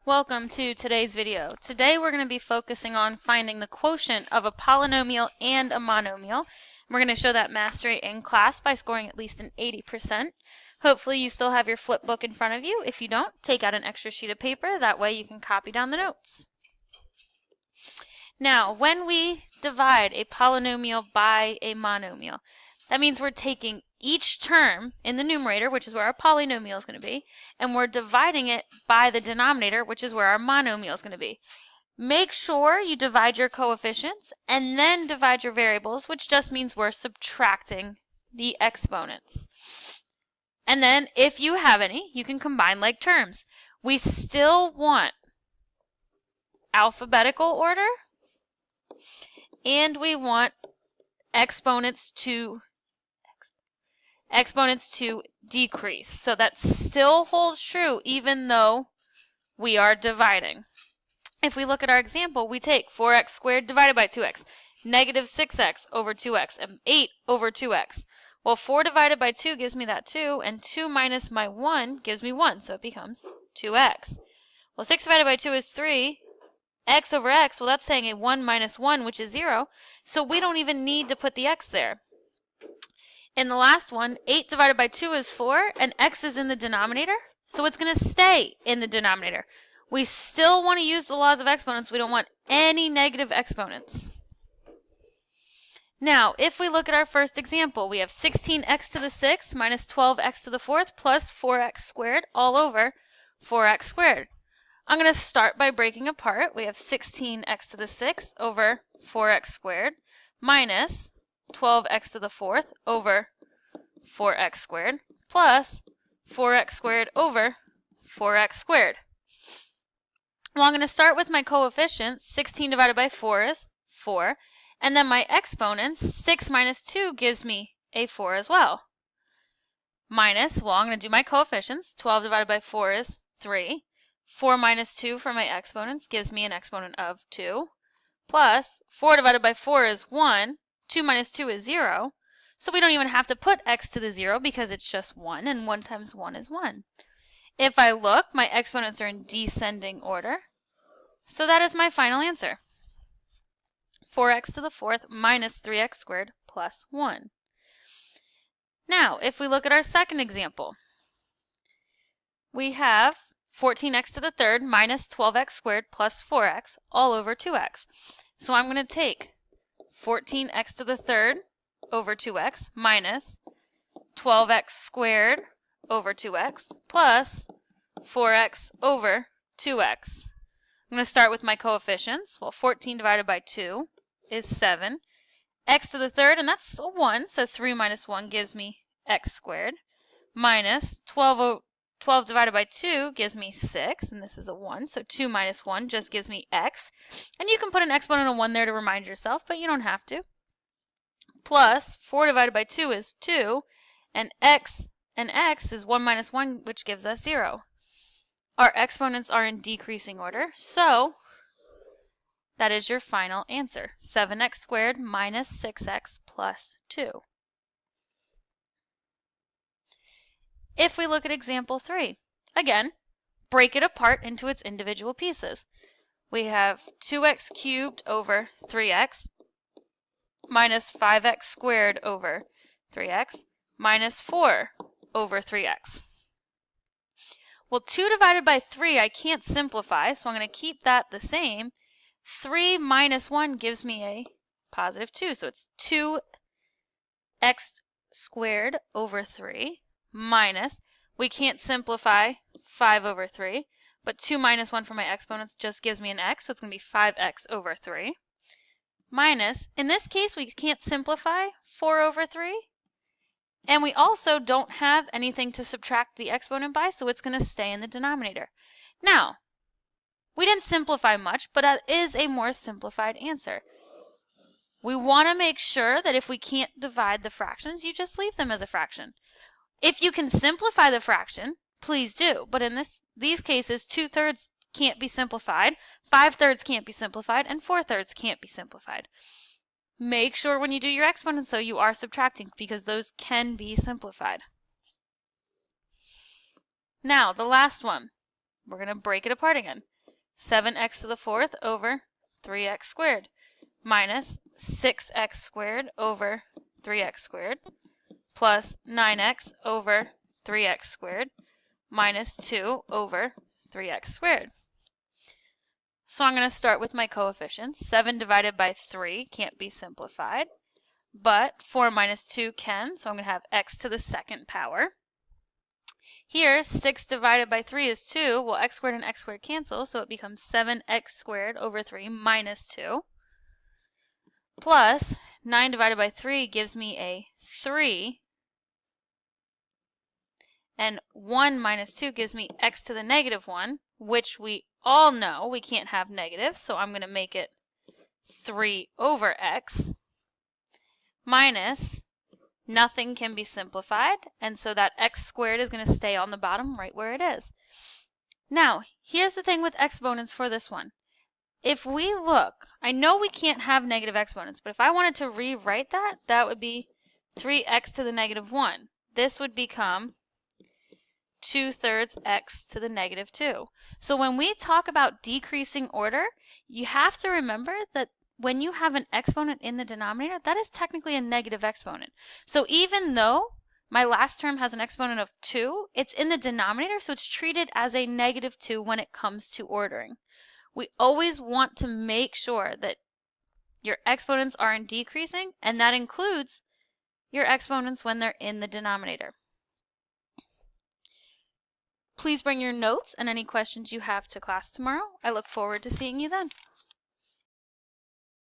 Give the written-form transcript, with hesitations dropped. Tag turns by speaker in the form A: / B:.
A: Welcome to today's video. Today we're going to be focusing on finding the quotient of a polynomial and a monomial. We're going to show that mastery in class by scoring at least an 80%. Hopefully you still have your flip book in front of you. If you don't, take out an extra sheet of paper. That way you can copy down the notes. Now, when we divide a polynomial by a monomial, that means we're taking each term in the numerator, which is where our polynomial is going to be, and we're dividing it by the denominator, which is where our monomial is going to be. Make sure you divide your coefficients and then divide your variables, which just means we're subtracting the exponents. And then, if you have any, you can combine like terms. We still want alphabetical order, and we want exponents to decrease. So that still holds true even though we are dividing. If we look at our example, we take 4x squared divided by 2x, negative 6x over 2x, and 8 over 2x. Well, 4 divided by 2 gives me that 2, and 2 minus my 1 gives me 1, so it becomes 2x. Well, 6 divided by 2 is 3. X over x, well, that's saying a 1 minus 1, which is 0, so we don't even need to put the x there. In the last one, 8 divided by 2 is 4, and x is in the denominator, so it's going to stay in the denominator. We still want to use the laws of exponents. We don't want any negative exponents. Now, if we look at our first example, we have 16x to the 6th minus 12x to the 4th plus 4x squared all over 4x squared. I'm going to start by breaking apart. We have 16x to the 6th over 4x squared minus 12x to the 4th over 4x squared plus 4x squared over 4x squared. Well, I'm going to start with my coefficients. 16 divided by 4 is 4. And then my exponents, 6 minus 2 gives me a 4 as well. Minus, well, I'm going to do my coefficients. 12 divided by 4 is 3. 4 minus 2 for my exponents gives me an exponent of 2. Plus, 4 divided by 4 is 1. 2 minus 2 is 0. So we don't even have to put x to the 0 because it's just 1, and 1 times 1 is 1. If I look, my exponents are in descending order. So that is my final answer. 4x to the 4th minus 3x squared plus 1. Now, if we look at our second example, we have 14x to the 3rd minus 12x squared plus 4x all over 2x. So I'm going to take 14x to the 3rd over 2x minus 12x squared over 2x plus 4x over 2x. I'm going to start with my coefficients. Well, 14 divided by 2 is 7. X to the 3rd, and that's a 1, so 3 minus 1 gives me x squared, minus 12 divided by 2 gives me 6, and this is a 1, so 2 minus 1 just gives me x. And you can put an exponent of 1 there to remind yourself, but you don't have to. Plus, 4 divided by 2 is 2, and x is 1 minus 1, which gives us 0. Our exponents are in decreasing order, so that is your final answer, 7x squared minus 6x plus 2. If we look at example 3, again, break it apart into its individual pieces. We have 2x cubed over 3x minus 5x squared over 3x minus 4 over 3x. Well, 2 divided by 3 I can't simplify, so I'm going to keep that the same. 3 minus 1 gives me a positive 2, so it's 2x squared over 3 minus, we can't simplify 5 over 3, but 2 minus 1 for my exponents just gives me an x, so it's going to be 5x over 3, minus, in this case we can't simplify 4 over 3, and we also don't have anything to subtract the exponent by, so it's going to stay in the denominator. Now, we didn't simplify much, but that is a more simplified answer. We want to make sure that if we can't divide the fractions, you just leave them as a fraction. If you can simplify the fraction, please do. But in these cases, 2/3 can't be simplified, 5/3 can't be simplified, and 4/3 can't be simplified. Make sure when you do your exponents, though, you are subtracting because those can be simplified. Now, the last one. We're going to break it apart again. 7x to the fourth over 3x squared minus 6x squared over 3x squared plus 9x over 3x squared minus 2 over 3x squared. So I'm going to start with my coefficients. 7 divided by 3 can't be simplified, but 4 minus 2 can, so I'm going to have x to the second power. Here, 6 divided by 3 is 2. Well, x squared and x squared cancel, so it becomes 7x squared over 3 minus 2. Plus, 9 divided by 3 gives me a 3. And 1 minus 2 gives me x to the negative 1, which we all know we can't have negatives, so I'm going to make it 3 over x, minus nothing can be simplified, and so that x squared is going to stay on the bottom right where it is. Now, here's the thing with exponents for this one. If we look, I know we can't have negative exponents, but if I wanted to rewrite that, that would be 3x to the negative 1. This would become 2/3 x to the negative 2. So when we talk about decreasing order, you have to remember that when you have an exponent in the denominator, that is technically a negative exponent. So even though my last term has an exponent of 2, it's in the denominator, so it's treated as a negative 2 when it comes to ordering. We always want to make sure that your exponents are in decreasing, and that includes your exponents when they're in the denominator. Please bring your notes and any questions you have to class tomorrow. I look forward to seeing you then.